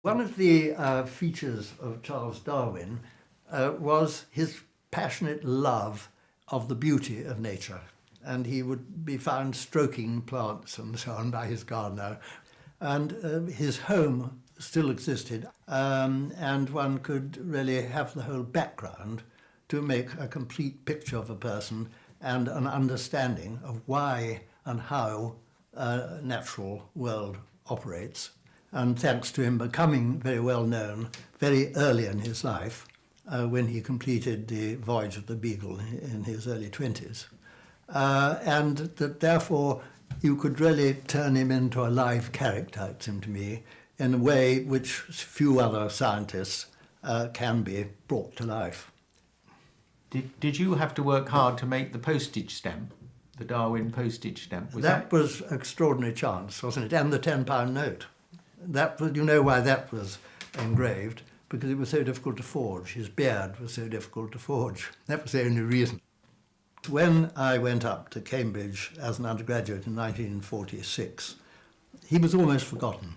One of the features of Charles Darwin was his passionate love of the beauty of nature. And he would be found stroking plants and so on by his gardener. And his home still existed, and one could really have the whole background to make a complete picture of a person and an understanding of why and how a natural world operates. And thanks to him becoming very well known very early in his life, when he completed the voyage of the Beagle in his early 20s. And that therefore you could really turn him into a live character, it seemed to me, in a way which few other scientists can be brought to life. Did you have to work hard to make the postage stamp, the Darwin postage stamp? That was extraordinary chance, wasn't it? And the £10 note. That was, you know why that was engraved? Because it was so difficult to forge. His beard was so difficult to forge. That was the only reason. When I went up to Cambridge as an undergraduate in 1946, he was almost forgotten.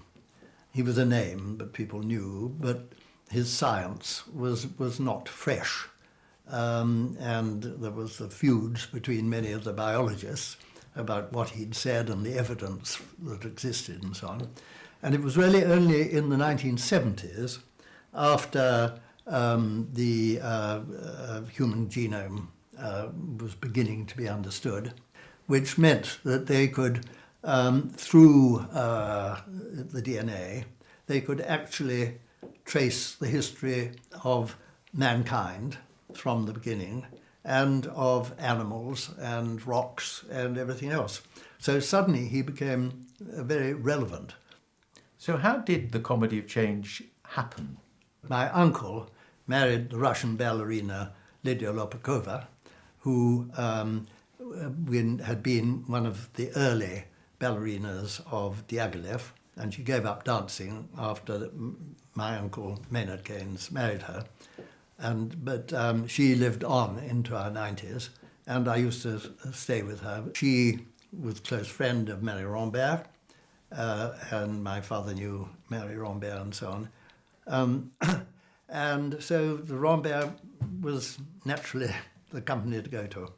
He was a name that people knew, but his science was not fresh. And there was the feuds between many of the biologists about what he'd said and the evidence that existed and so on. And it was really only in the 1970s, after the human genome was beginning to be understood, which meant that they could, through the DNA, they could actually trace the history of mankind from the beginning, and of animals and rocks and everything else. So suddenly he became very relevant. So how did the comedy of change happen? My uncle married the Russian ballerina Lydia Lopakova, who had been one of the early ballerinas of Diaghilev, and she gave up dancing after my uncle Maynard Keynes married her. But she lived on into our 90s, and I used to stay with her. She was a close friend of Marie Rambert, and my father knew Marie Rambert and so on. And so the Rambert was naturally the company to go to.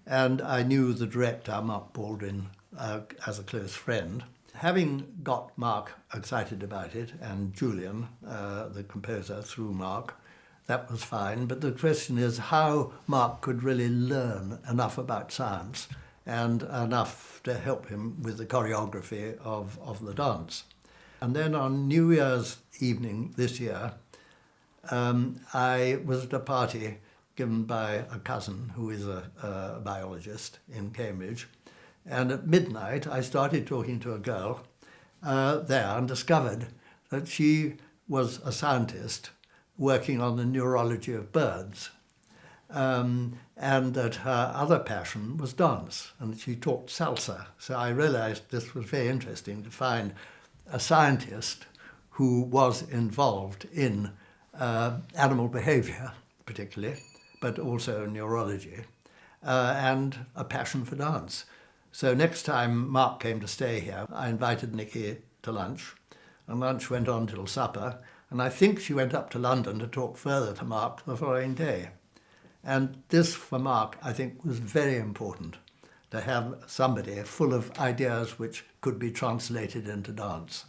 And I knew the director, Mark Baldwin, as a close friend. Having got Mark excited about it, and Julian, the composer, through Mark, that was fine. But the question is how Mark could really learn enough about science and enough to help him with the choreography of the dance. And then on New Year's evening this year, I was at a party given by a cousin who is a biologist in Cambridge. And at midnight, I started talking to a girl there and discovered that she was a scientist working on the neurology of birds, and that her other passion was dance, and she taught salsa. So I realized this was very interesting to find a scientist who was involved in animal behavior, particularly, but also neurology, and a passion for dance. So next time Mark came to stay here, I invited Nikki to lunch, and lunch went on till supper, and I think she went up to London to talk further to Mark the following day. And this, for Mark, I think was very important, to have somebody full of ideas which could be translated into dance.